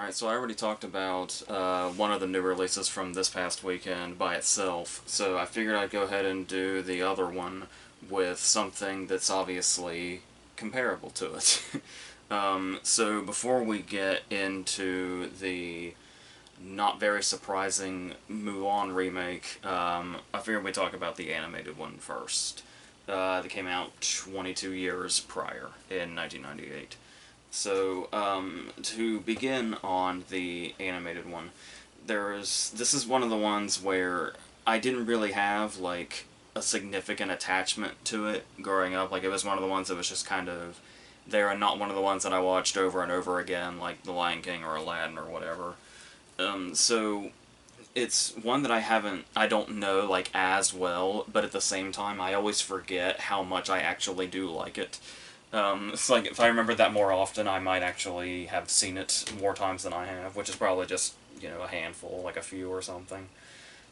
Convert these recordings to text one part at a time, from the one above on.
Alright, so I already talked about one of the new releases from this past weekend by itself, so I figured I'd go ahead and do the other one with something that's obviously comparable to it. So before we get into the not very surprising Mulan remake, I figured we'd talk about the animated one first. That came out 22 years prior, in 1998. So, to begin on the animated one, this is one of the ones where I didn't really have, like, a significant attachment to it growing up. Like, it was one of the ones that was just kind of there and not one of the ones that I watched over and over again, like The Lion King or Aladdin or whatever. So, it's one that I don't know, like, as well, but at the same time, I always forget how much I actually do like it. It's like, if I remembered that more often, I might actually have seen it more times than I have, which is probably just, a handful, like a few or something.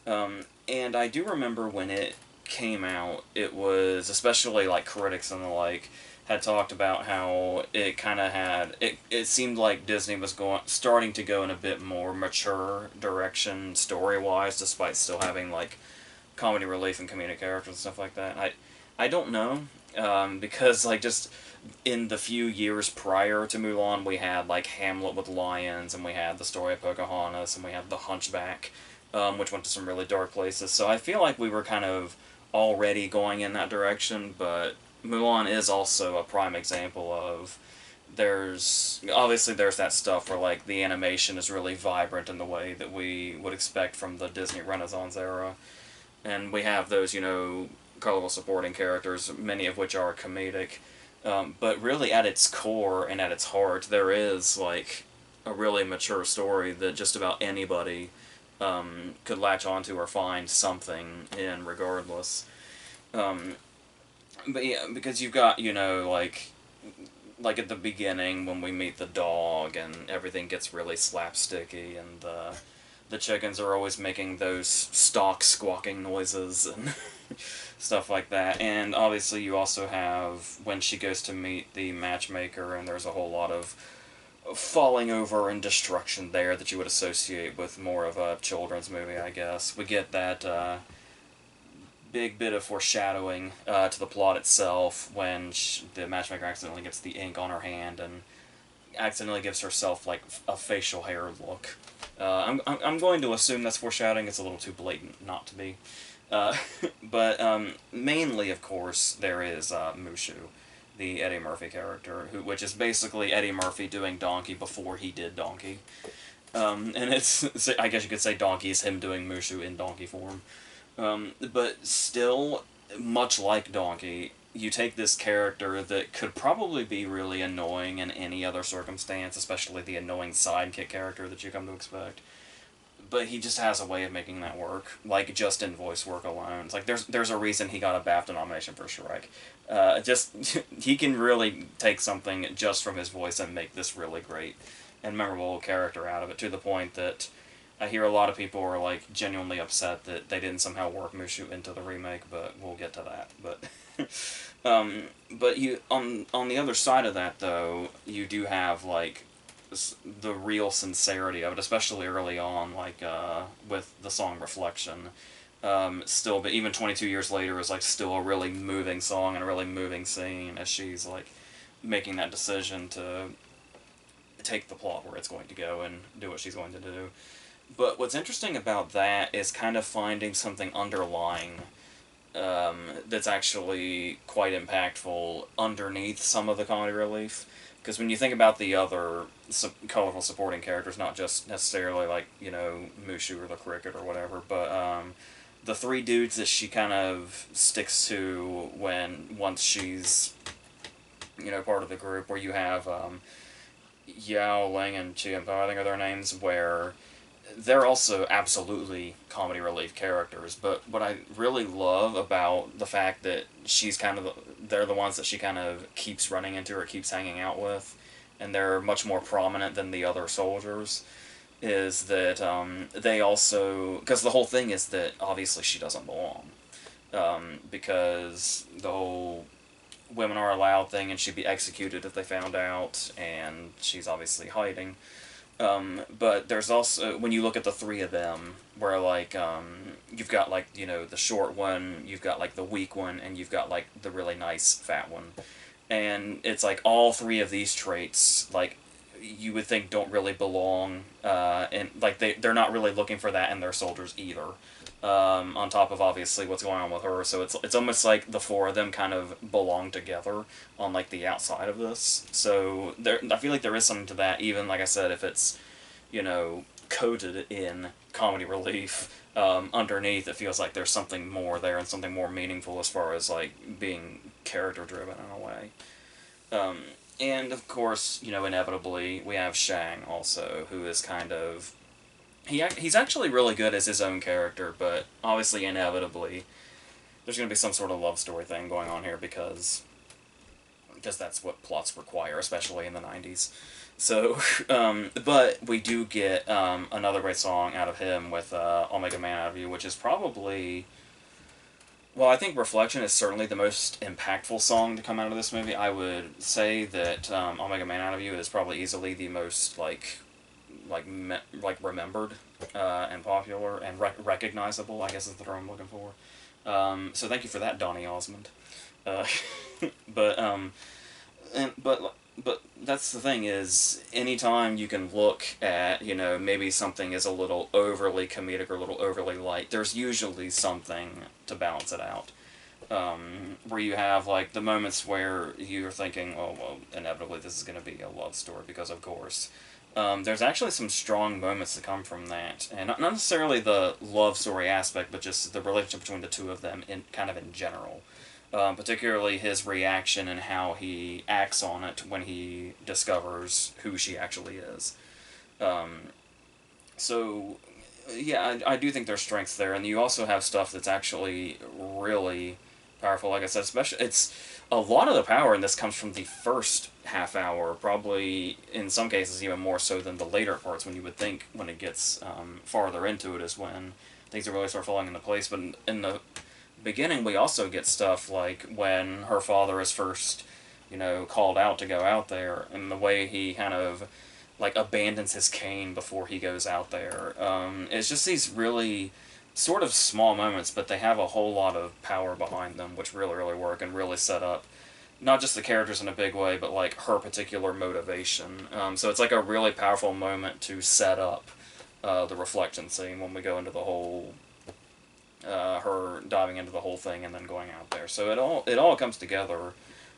And I do remember when it came out, it was, especially, like, critics and the like, had talked about how it kind of had, it seemed like Disney was starting to go in a bit more mature direction story-wise, despite still having, like, comedy relief and comedic characters and stuff like that. I don't know, because, like, just in the few years prior to Mulan, we had, like, Hamlet with lions, and we had the story of Pocahontas, and we had The Hunchback, which went to some really dark places. So I feel like we were kind of already going in that direction, but Mulan is also a prime example of there's that stuff where, like, the animation is really vibrant in the way that we would expect from the Disney Renaissance era. And we have those, colorful supporting characters, many of which are comedic. But really, at its core and at its heart, there is, like, a really mature story that just about anybody could latch onto or find something in, regardless. Um, but yeah, because you've got, like at the beginning when we meet the dog and everything gets really slapsticky and the chickens are always making those stock squawking noises and stuff like that. And obviously you also have when she goes to meet the matchmaker and there's a whole lot of falling over and destruction there that you would associate with more of a children's movie, I guess. We get that big bit of foreshadowing to the plot itself when the matchmaker accidentally gets the ink on her hand and accidentally gives herself, like, a facial hair look. I'm going to assume that's foreshadowing. It's a little too blatant not to be. But mainly, of course, there is Mushu, the Eddie Murphy character, which is basically Eddie Murphy doing Donkey before he did Donkey. And I guess you could say Donkey is him doing Mushu in Donkey form. But still, much like Donkey, you take this character that could probably be really annoying in any other circumstance, especially the annoying sidekick character that you come to expect. But he just has a way of making that work, like just in voice work alone. It's like there's a reason he got a BAFTA nomination for Shrek. Just he can really take something just from his voice and make this really great and memorable character out of it, to the point that I hear a lot of people are, like, genuinely upset that they didn't somehow work Mushu into the remake, but we'll get to that. But you on the other side of that, though, you do have, like, the real sincerity of it, especially early on, like with the song Reflection. Still, but even 22 years later, is, like, still a really moving song and a really moving scene as she's, like, making that decision to take the plot where it's going to go and do what she's going to do. But what's interesting about that is kind of finding something underlying that's actually quite impactful underneath some of the comedy relief. Because when you think about the other colorful supporting characters, not just necessarily, like, Mushu or the Cricket or whatever, but the three dudes that she kind of sticks to once she's, part of the group, where you have Yao, Ling, and Chienpo, I think are their names, where they're also absolutely comedy relief characters, but what I really love about the fact that they're the ones that she kind of keeps running into or keeps hanging out with, and they're much more prominent than the other soldiers, is that they also, because the whole thing is that obviously she doesn't belong, because the whole women are allowed thing and she'd be executed if they found out, and she's obviously hiding. But there's also, when you look at the three of them, where like you've got like, you know, the short one, you've got like the weak one, and you've got like the really nice fat one, and it's like all three of these traits, like you would think don't really belong, and like they're not really looking for that in their soldiers either. On top of obviously what's going on with her, so it's almost like the four of them kind of belong together on like the outside of this. So there, I feel like there is something to that. Even like I said, if it's, you know, coated in comedy relief, underneath it feels like there's something more there and something more meaningful as far as like being character driven in a way. Um, and of course, you know, inevitably we have Shang also, who is kind of he's actually really good as his own character, but obviously inevitably there's going to be some sort of love story thing going on here because that's what plots require, especially in the 90s. So, but we do get another great song out of him with I'll Make a Man Out of You, which is probably, well, I think Reflection is certainly the most impactful song to come out of this movie. I would say that I'll Make a Man Out of You is probably easily the most, like remembered and popular and recognizable, I guess is the term I'm looking for. So thank you for that, Donny Osmond. Uh, but and but that's the thing is, anytime you can look at, you know, maybe something is a little overly comedic or a little overly light, there's usually something to balance it out. Where you have like the moments where you're thinking, oh well, inevitably this is going to be a love story because of course. There's actually some strong moments that come from that, and not necessarily the love story aspect, but just the relationship between the two of them in kind of in general. Particularly his reaction and how he acts on it when he discovers who she actually is. Um, so, yeah, I do think there's strengths there, and you also have stuff that's actually really powerful. Like I said, especially it's a lot of the power in this comes from the first half hour, probably in some cases even more so than the later parts. When you would think when it gets farther into it is when things really start falling into place. But in the beginning, we also get stuff like when her father is first, you know, called out to go out there, and the way he kind of like abandons his cane before he goes out there. It's just these really sort of small moments, but they have a whole lot of power behind them, which really, really work and really set up not just the characters in a big way, but like her particular motivation. So it's like a really powerful moment to set up the reflection scene when we go into the whole her diving into the whole thing and then going out there. So it all comes together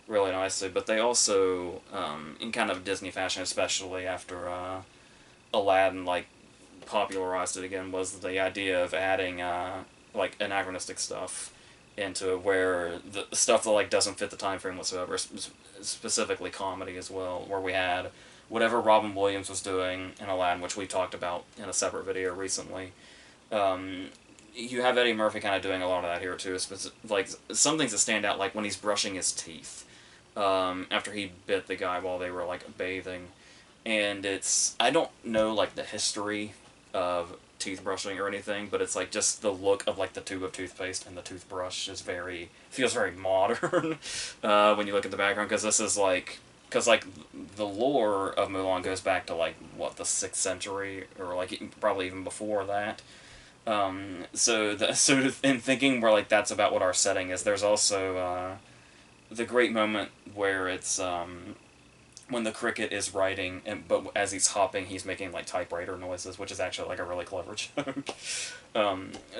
really nicely. But they also, in kind of Disney fashion, especially after Aladdin like popularized it again, was the idea of adding like anachronistic stuff into it, where the stuff that like doesn't fit the time frame whatsoever, specifically comedy as well, where we had whatever Robin Williams was doing in Aladdin, which we talked about in a separate video recently. Um, you have Eddie Murphy kind of doing a lot of that here too. Like some things that stand out, like when he's brushing his teeth after he bit the guy while they were like bathing, and it's, I don't know like the history of teeth brushing or anything, but it's like just the look of like the tube of toothpaste and the toothbrush is feels very modern when you look at the background, because this is like, because like the lore of Mulan goes back to like what, the 6th century, or like probably even before that. So in thinking where like that's about what our setting is, there's also the great moment where it's when the cricket is writing, and but as he's hopping, he's making like typewriter noises, which is actually like a really clever joke.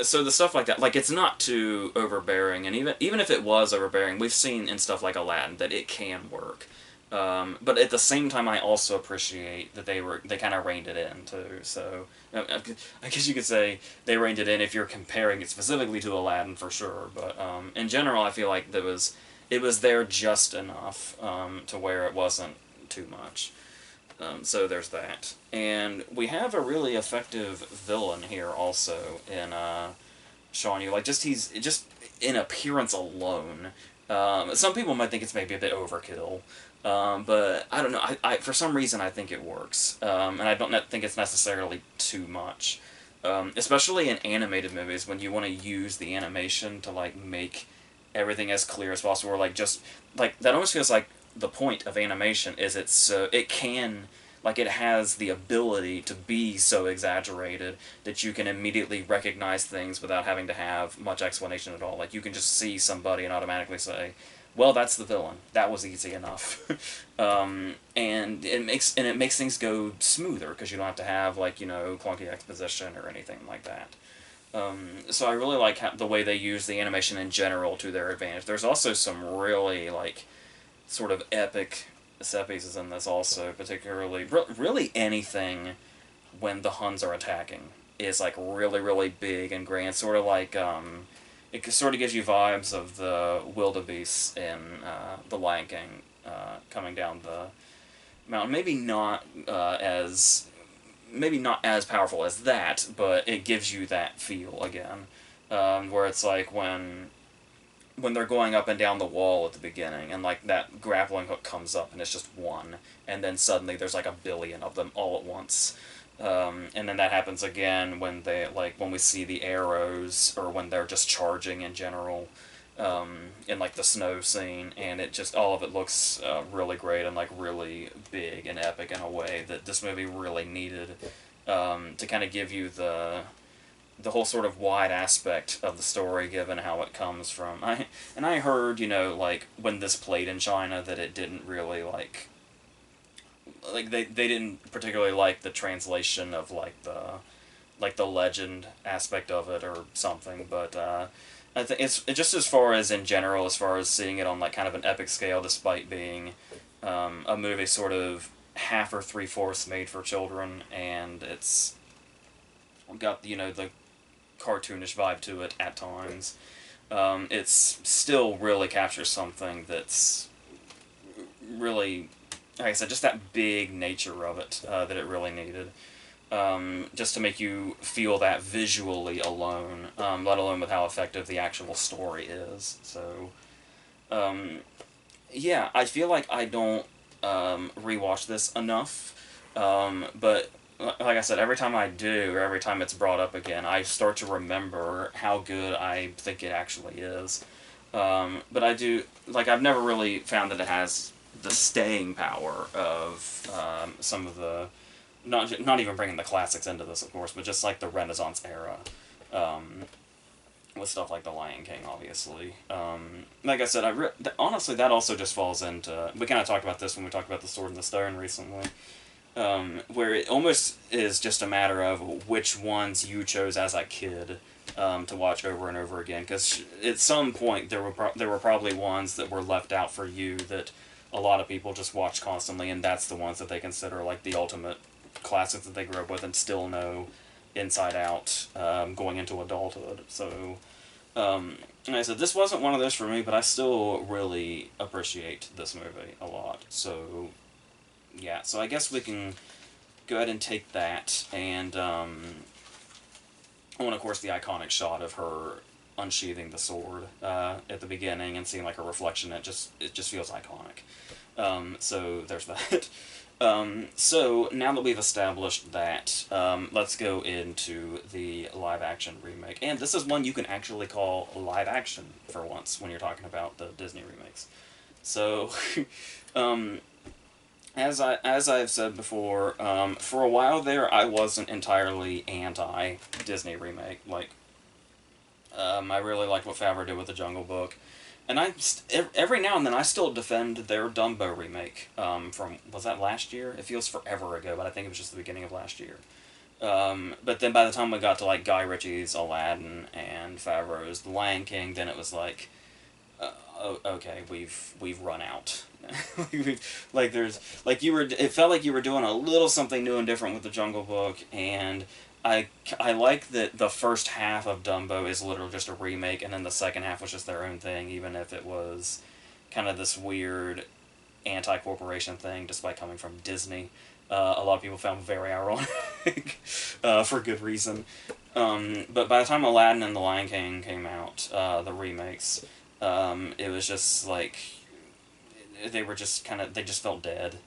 So the stuff like that, like it's not too overbearing, and even if it was overbearing, we've seen in stuff like Aladdin that it can work. But at the same time, I also appreciate that they kind of reined it in too. So I guess you could say they reined it in if you're comparing it specifically to Aladdin for sure. But in general, I feel like it was there just enough to where it wasn't too much. So there's that, and we have a really effective villain here also in Shawn Yu. Like he's just in appearance alone. Some people might think it's maybe a bit overkill. But I don't know. I for some reason I think it works, and I don't think it's necessarily too much, especially in animated movies when you want to use the animation to like make everything as clear as possible. Or like just like that almost feels like the point of animation is it can like it has the ability to be so exaggerated that you can immediately recognize things without having to have much explanation at all. Like you can just see somebody and automatically say, well, that's the villain. That was easy enough. And it makes things go smoother because you don't have to have like clunky exposition or anything like that. So I really like the way they use the animation in general to their advantage. There's also some really like sort of epic set pieces in this also, particularly really anything when the Huns are attacking is like really really big and grand, sort of like it sort of gives you vibes of the wildebeests in the Lion King coming down the mountain. Maybe not as powerful as that, but it gives you that feel again, where it's like when they're going up and down the wall at the beginning, and like that grappling hook comes up and it's just one, and then suddenly there's like a billion of them all at once. And then that happens again when we see the arrows, or when they're just charging in general, in like the snow scene, and it just all of it looks really great and like really big and epic in a way that this movie really needed, to kind of give you the whole sort of wide aspect of the story, given how it comes from. I heard like when this played in China that it didn't really they didn't particularly like the translation of the legend aspect of it or something, but I think it's just as far as in general, as far as seeing it on like kind of an epic scale, despite being a movie sort of half or three-fourths made for children, and it's got the cartoonish vibe to it at times. It's still really captures something that's really, like I said, just that big nature of it that it really needed. Just to make you feel that visually alone, let alone with how effective the actual story is. So, yeah, I feel like I don't rewatch this enough, but like I said, every time I do, or every time it's brought up again, I start to remember how good I think it actually is. But I do, like, I've never really found that it has the staying power of some of the, not even bringing the classics into this, of course, but just like the Renaissance era, with stuff like The Lion King, obviously. Like I said, honestly, that also just falls into, we kind of talked about this when we talked about The Sword and the Stone recently, where it almost is just a matter of which ones you chose as a kid to watch over and over again. Because at some point there were probably ones that were left out for you that a lot of people just watch constantly, and that's the ones that they consider like the ultimate classics that they grew up with and still know inside out, going into adulthood. So, like I said, this wasn't one of those for me, but I still really appreciate this movie a lot. So, yeah, so I guess we can go ahead and take that, and of course, the iconic shot of her unsheathing the sword at the beginning and seeing like her reflection, it just feels iconic. So there's that. So now that we've established that, let's go into the live action remake, and this is one you can actually call live action for once when you're talking about the Disney remakes. So, as I've said before, for a while there, I wasn't entirely anti Disney remake. Like, I really liked what Favreau did with the Jungle Book, and every now and then I still defend their Dumbo remake. From, was that last year? It feels forever ago, but I think it was just the beginning of last year. But then by the time we got to like Guy Ritchie's Aladdin and Favreau's The Lion King, then it was like, okay, we've run out. Like there's like it felt like you were doing a little something new and different with the Jungle Book, and I like that the first half of Dumbo is literally just a remake, and then the second half was just their own thing, even if it was kind of this weird anti-corporation thing, despite coming from Disney. A lot of people found very ironic, for good reason. But by the time Aladdin and The Lion King came out, the remakes, it was just like, they just felt dead.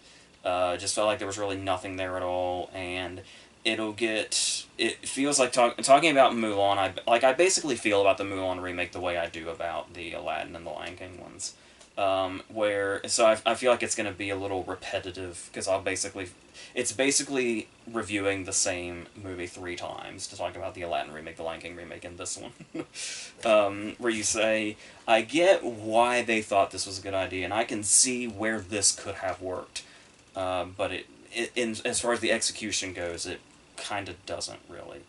It just felt like there was really nothing there at all, and it feels like talking about Mulan, I basically feel about the Mulan remake the way I do about the Aladdin and The Lion King ones. I feel like it's going to be a little repetitive because it's basically reviewing the same movie 3 times to talk about the Aladdin remake, the Lion King remake, and this one. Where you say, I get why they thought this was a good idea, and I can see where this could have worked, but as far as the execution goes, it kind of doesn't really.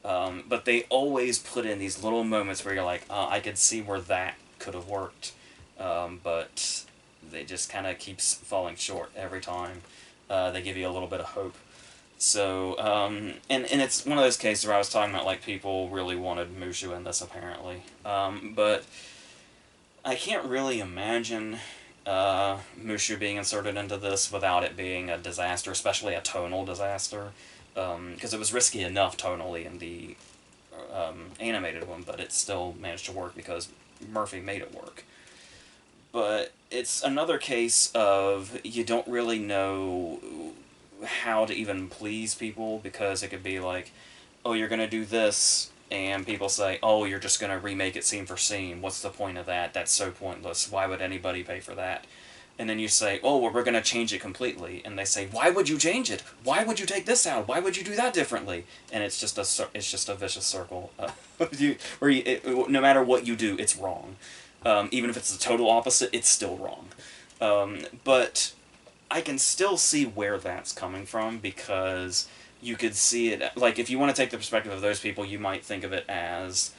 But they always put in these little moments where you're like, I could see where that could have worked, but they just kind of keeps falling short every time. They give you a little bit of hope. So, and it's one of those cases where I was talking about, like, people really wanted Mushu in this, apparently. But I can't really imagine Mushu being inserted into this without it being a disaster, especially a tonal disaster. Because it was risky enough tonally in the animated one, but it still managed to work because Murphy made it work. But it's another case of you don't really know how to even please people, because it could be like, oh, you're going to do this, and people say, oh, you're just going to remake it scene for scene. What's the point of that? That's so pointless. Why would anybody pay for that? And then you say, oh, well, we're going to change it completely. And they say, why would you change it? Why would you take this out? Why would you do that differently? And it's just a vicious circle. No matter what you do, it's wrong. Even if it's the total opposite, it's still wrong. But I can still see where that's coming from, because you could see it, like, if you want to take the perspective of those people, you might think of it as,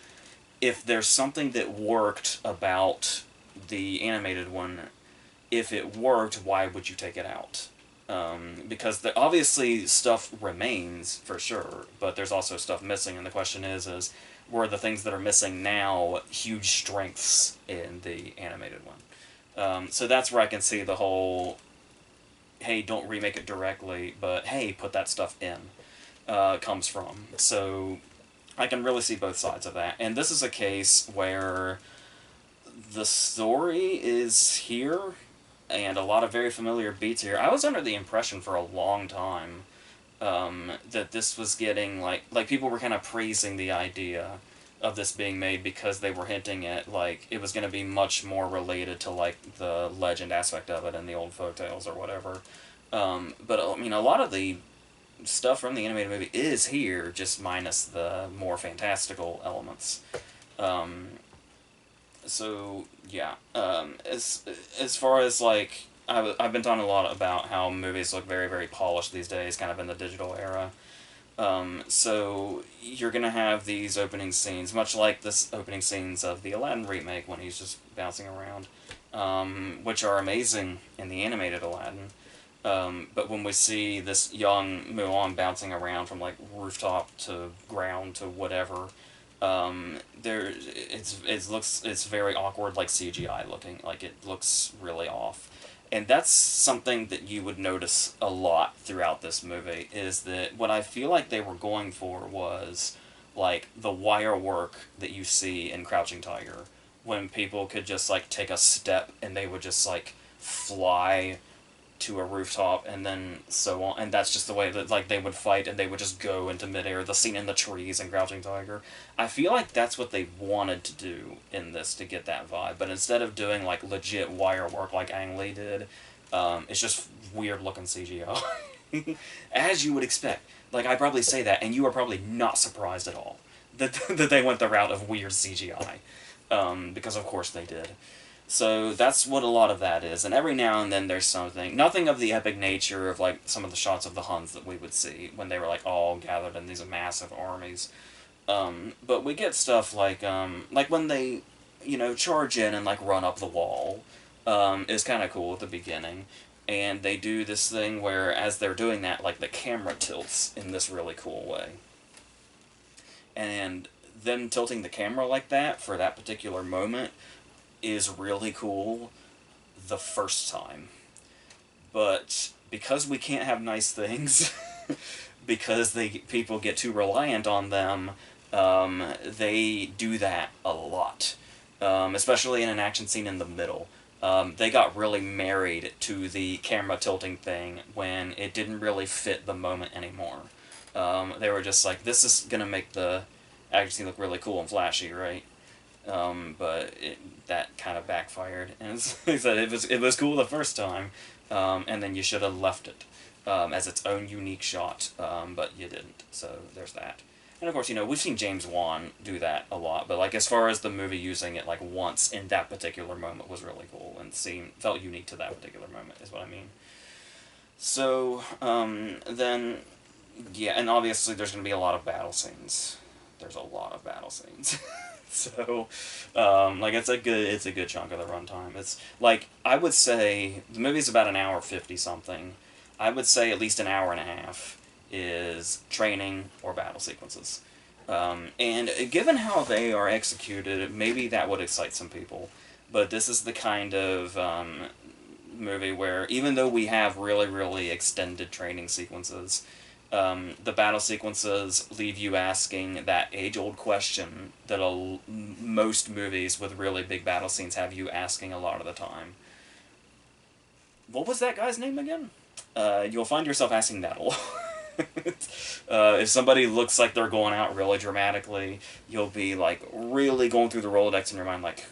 if there's something that worked about the animated one, if it worked, why would you take it out? Because obviously stuff remains, for sure, but there's also stuff missing, and the question is were the things that are missing now huge strengths in the animated one? So that's where I can see the whole, hey, don't remake it directly, but hey, put that stuff in, comes from. So I can really see both sides of that. And this is a case where the story is here, and a lot of very familiar beats here. I was under the impression for a long time that this was getting, like people were kind of praising the idea of this being made because they were hinting at, like, it was going to be much more related to, like, the legend aspect of it and the old folktales or whatever. But, I mean, a lot of the stuff from the animated movie is here, just minus the more fantastical elements. So, yeah. As far as, like, I've been talking a lot about how movies look very, very polished these days, kind of in the digital era. So you're gonna have these opening scenes, much like this opening scenes of the Aladdin remake when he's just bouncing around, which are amazing in the animated Aladdin. But when we see this young Mulan bouncing around from, like, rooftop to ground to whatever, it's very awkward, like CGI looking, like it looks really off. And that's something that you would notice a lot throughout this movie, is that what I feel like they were going for was, like, the wire work that you see in Crouching Tiger, when people could just, like, take a step and they would just, like, fly to a rooftop, and then so on, and that's just the way that, like, they would fight, and they would just go into midair. The scene in the trees in Crouching Tiger, I feel like that's what they wanted to do in this to get that vibe, but instead of doing, like, legit wire work like Ang Lee did, it's just weird looking CGI. As you would expect. Like, I probably say that, and you are probably not surprised at all that they went the route of weird CGI, because of course they did. So that's what a lot of that is, and every now and then there's something. Nothing of the epic nature of, like, some of the shots of the Huns that we would see when they were, like, all gathered in these massive armies. But we get stuff like when they, charge in and, like, run up the wall, is kind of cool at the beginning. And they do this thing where, as they're doing that, like, the camera tilts in this really cool way. And them tilting the camera like that for that particular moment is really cool the first time. But because we can't have nice things, because people get too reliant on them, they do that a lot. Especially in an action scene in the middle. They got really married to the camera tilting thing when it didn't really fit the moment anymore. They were just like, this is gonna make the action scene look really cool and flashy, right? but that kind of backfired. And he said it was cool the first time, and then you should have left it as its own unique shot, but you didn't. So there's that. And of course, we've seen James Wan do that a lot, but like as far as the movie using it like once in that particular moment was really cool and felt unique to that particular moment is what I mean. So then yeah, and obviously there's going to be a lot of battle scenes. There's a lot of battle scenes. So, like it's a good chunk of the runtime. It's like I would say the movie's about an hour 50 something. I would say at least an hour and a half is training or battle sequences. And given how they are executed, maybe that would excite some people. But this is the kind of movie where even though we have really, really extended training sequences, the battle sequences leave you asking that age-old question that most movies with really big battle scenes have you asking a lot of the time. What was that guy's name again? You'll find yourself asking that a lot. If somebody looks like they're going out really dramatically, you'll be like really going through the Rolodex in your mind, like,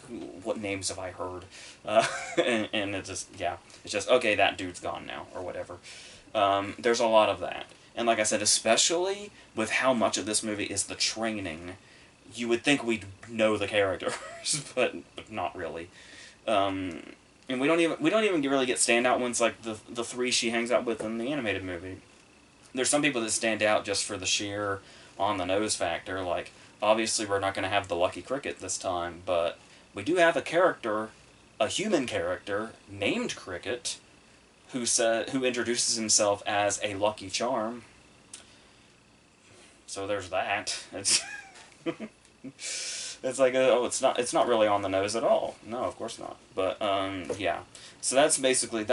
what names have I heard? And it's just okay, that dude's gone now or whatever. There's a lot of that, and like I said, especially with how much of this movie is the training, you would think we'd know the characters, but not really. And we don't even really get standout ones like the three she hangs out with in the animated movie. There's some people that stand out just for the sheer on-the-nose factor, like, obviously we're not going to have the Lucky Cricket this time, but we do have a human character, named Cricket, who introduces himself as a Lucky Charm. So there's that. It's like, it's not really on the nose at all. No, of course not. But, yeah. So that's basically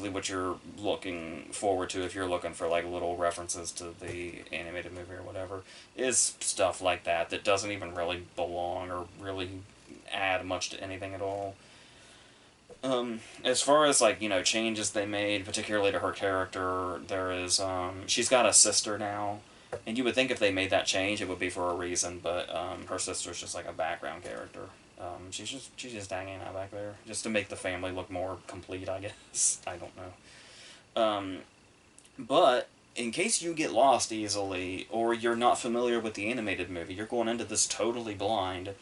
what you're looking forward to if you're looking for like little references to the animated movie or whatever, is stuff like that doesn't even really belong or really add much to anything at all. As far as like, changes they made, particularly to her character, there is, she's got a sister now, and you would think if they made that change it would be for a reason, but her sister's just like a background character. She's just hanging out back there, just to make the family look more complete, I guess. I don't know. But, in case you get lost easily, or you're not familiar with the animated movie, you're going into this totally blind,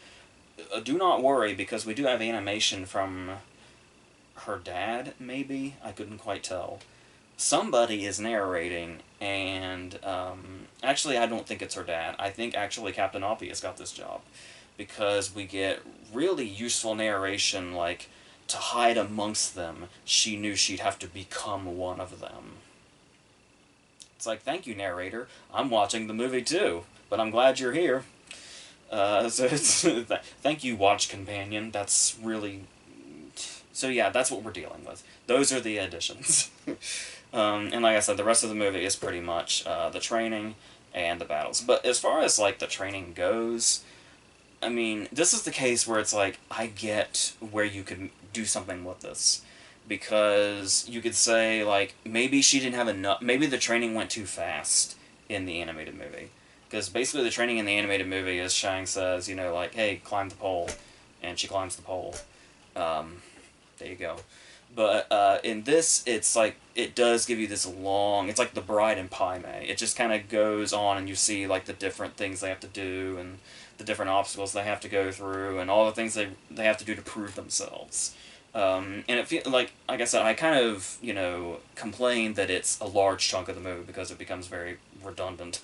do not worry, because we do have animation from her dad, maybe? I couldn't quite tell. Somebody is narrating, and, actually I don't think it's her dad. I think actually Captain Obvious got this job. Because we get really useful narration, like, to hide amongst them, she knew she'd have to become one of them. It's like, thank you, narrator. I'm watching the movie too, but I'm glad you're here. Thank you, watch companion. That's really... So yeah, that's what we're dealing with. Those are the additions. And like I said, the rest of the movie is pretty much the training and the battles. But as far as, like, the training goes... I mean, this is the case where it's like, I get where you could do something with this. Because you could say, like, maybe she didn't have enough... Maybe the training went too fast in the animated movie. Because basically the training in the animated movie is Shang says, like, hey, climb the pole. And she climbs the pole. There you go. But in this, it's like, it does give you this long... It's like The Bride and Pai Mei. It just kind of goes on and you see, like, the different things they have to do and... the different obstacles they have to go through, and all the things they have to do to prove themselves. And it feels like I said, I kind of, complain that it's a large chunk of the movie because it becomes very redundant.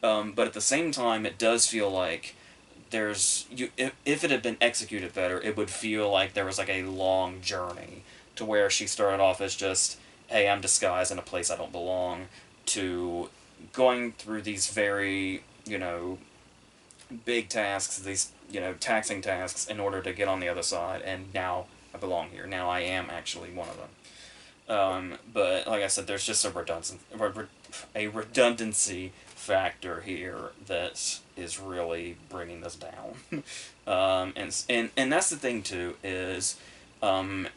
But at the same time, it does feel like if it had been executed better, it would feel like there was like a long journey to where she started off as just, hey, I'm disguised in a place I don't belong, to going through these very, big tasks, these, taxing tasks in order to get on the other side, and now I belong here. Now I am actually one of them. But, like I said, there's just a redundancy factor here that is really bringing this down. And that's the thing, too, is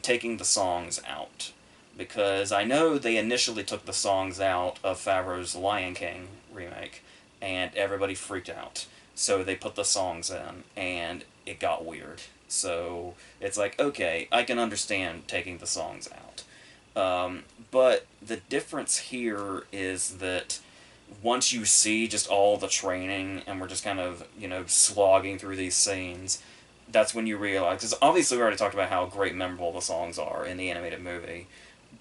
taking the songs out. Because I know they initially took the songs out of Favreau's Lion King remake, and everybody freaked out. so they put the songs in, and it got weird. So it's like, okay, I can understand taking the songs out. But the difference here is that once you see just all the training and we're just kind of, slogging through these scenes, that's when you realize, because obviously we already talked about how great memorable the songs are in the animated movie,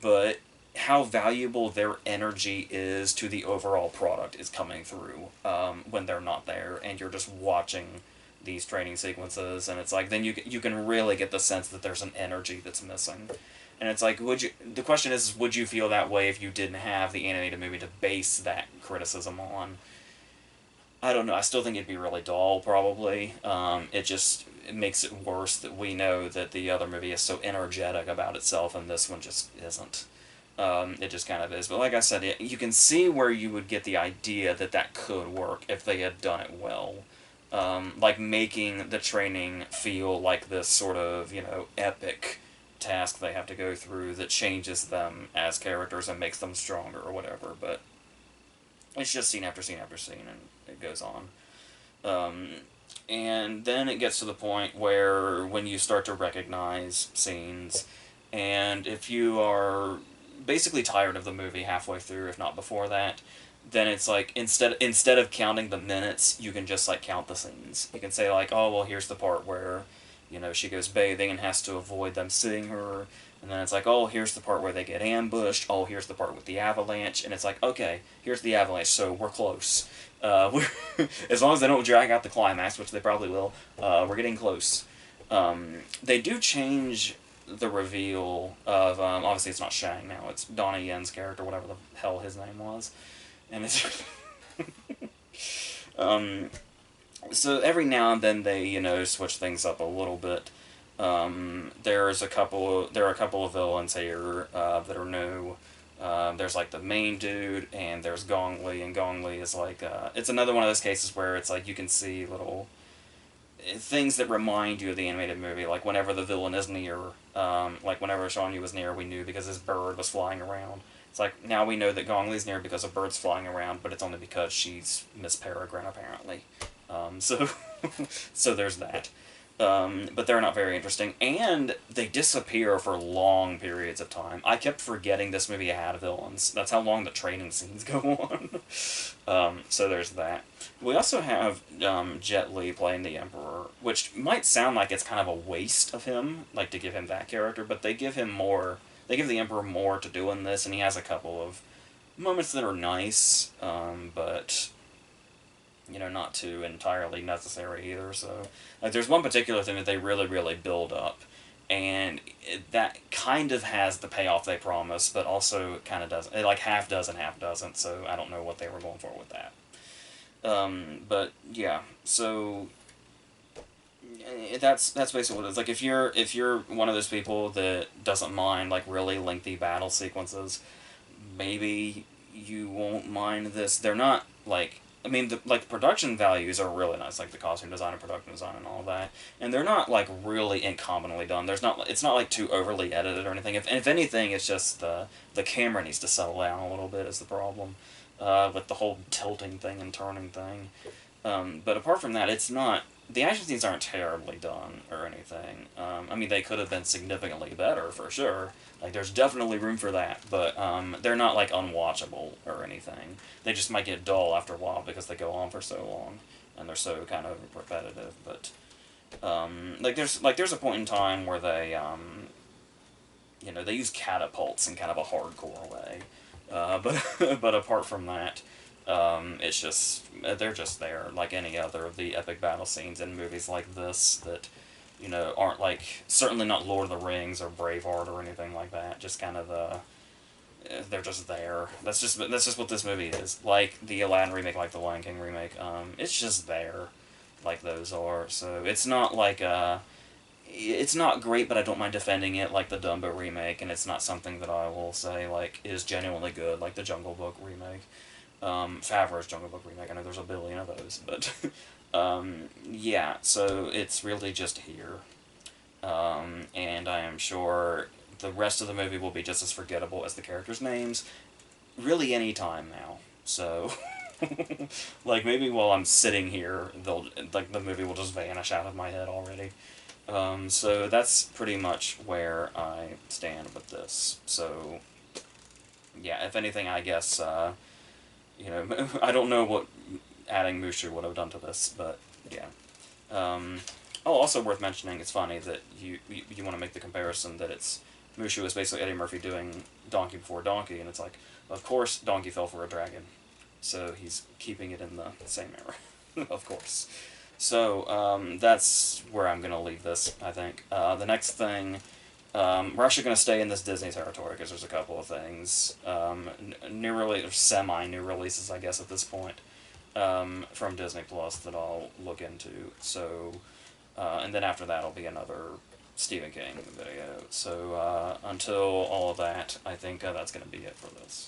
but how valuable their energy is to the overall product is coming through when they're not there and you're just watching these training sequences, and it's like then you can really get the sense that there's an energy that's missing. And it's like, the question is, would you feel that way if you didn't have the animated movie to base that criticism on? I don't know. I still think it'd be really dull, probably. It makes it worse that we know that the other movie is so energetic about itself, and this one just isn't. It just kind of is. But like I said, you can see where you would get the idea that that could work if they had done it well. Like making the training feel like this sort of, epic task they have to go through that changes them as characters and makes them stronger or whatever. But it's just scene after scene after scene, and it goes on. Um, and then it gets to the point where when you start to recognize scenes, and if you are basically tired of the movie halfway through, if not before that, then it's like instead of counting the minutes, you can just like count the scenes. You can say like, oh well, here's the part where, she goes bathing and has to avoid them seeing her. And then it's like, oh, here's the part where they get ambushed. Oh, here's the part with the avalanche. And it's like, okay, here's the avalanche, so we're close. As long as they don't drag out the climax, which they probably will, we're getting close. They do change the reveal of, obviously it's not Shang now, it's Donnie Yen's character, whatever the hell his name was. And it's... so every now and then they, switch things up a little bit. There are a couple of villains here that are new. There's like the main dude, and there's Gong Li, and Gong Li is like it's another one of those cases where it's like you can see little things that remind you of the animated movie, like whenever the villain is near, like whenever Shan Yu was near, we knew because his bird was flying around. It's like now we know that Gong Li's near because a bird's flying around, but it's only because she's Miss Peregrine apparently. So so there's that. But they're not very interesting, and they disappear for long periods of time. I kept forgetting this movie had villains. That's how long the training scenes go on. So there's that. We also have Jet Li playing the Emperor, which might sound like it's kind of a waste of him, like to give him that character, but they give him more. They give the Emperor more to do in this, and he has a couple of moments that are nice, but not too entirely necessary either. So, like, there's one particular thing that they really, really build up, and that kind of has the payoff they promise, but also kind of doesn't. It, like, half does and half doesn't, so I don't know what they were going for with that. But, yeah, so that's basically what it is. Like, if you're one of those people that doesn't mind, like, really lengthy battle sequences, maybe you won't mind this. They're not, like... I mean, the production values are really nice, like the costume design and production design and all that, and they're not like really incompetently done. It's not like too overly edited or anything. If anything, it's just the camera needs to settle down a little bit is the problem, with the whole tilting thing and turning thing. But apart from that, it's not. The action scenes aren't terribly done or anything. I mean, they could have been significantly better for sure. Like, there's definitely room for that, but they're not, like, unwatchable or anything. They just might get dull after a while because they go on for so long, and they're so kind of repetitive, but, there's a point in time where they, they use catapults in kind of a hardcore way, but apart from that, it's just, they're just there, like any other of the epic battle scenes in movies like this that... aren't like, certainly not Lord of the Rings or Braveheart or anything like that, just kind of, they're just there. That's just what this movie is. Like the Aladdin remake, like the Lion King remake, it's just there, like those are, so it's not like, it's not great, but I don't mind defending it, like the Dumbo remake, and it's not something that I will say, like, is genuinely good, like the Jungle Book remake, Favreau's Jungle Book remake. I know there's a billion of those, but... yeah, so it's really just here. And I am sure the rest of the movie will be just as forgettable as the characters' names, really any time now. So, Like, maybe while I'm sitting here, the movie will just vanish out of my head already. So that's pretty much where I stand with this. So, yeah, if anything, I guess, I don't know what adding Mushu would have done to this, but yeah. Um, also worth mentioning, it's funny that you want to make the comparison that it's Mushu is basically Eddie Murphy doing Donkey before Donkey, and it's like, of course, Donkey fell for a dragon, so he's keeping it in the same era, of course. So that's where I'm gonna leave this. I think the next thing. We're actually going to stay in this Disney territory because there's a couple of things. New release, or semi-new releases, I guess, at this point, from Disney Plus that I'll look into. So, and then after that will be another Stephen King video. So, until all of that, I think that's going to be it for this.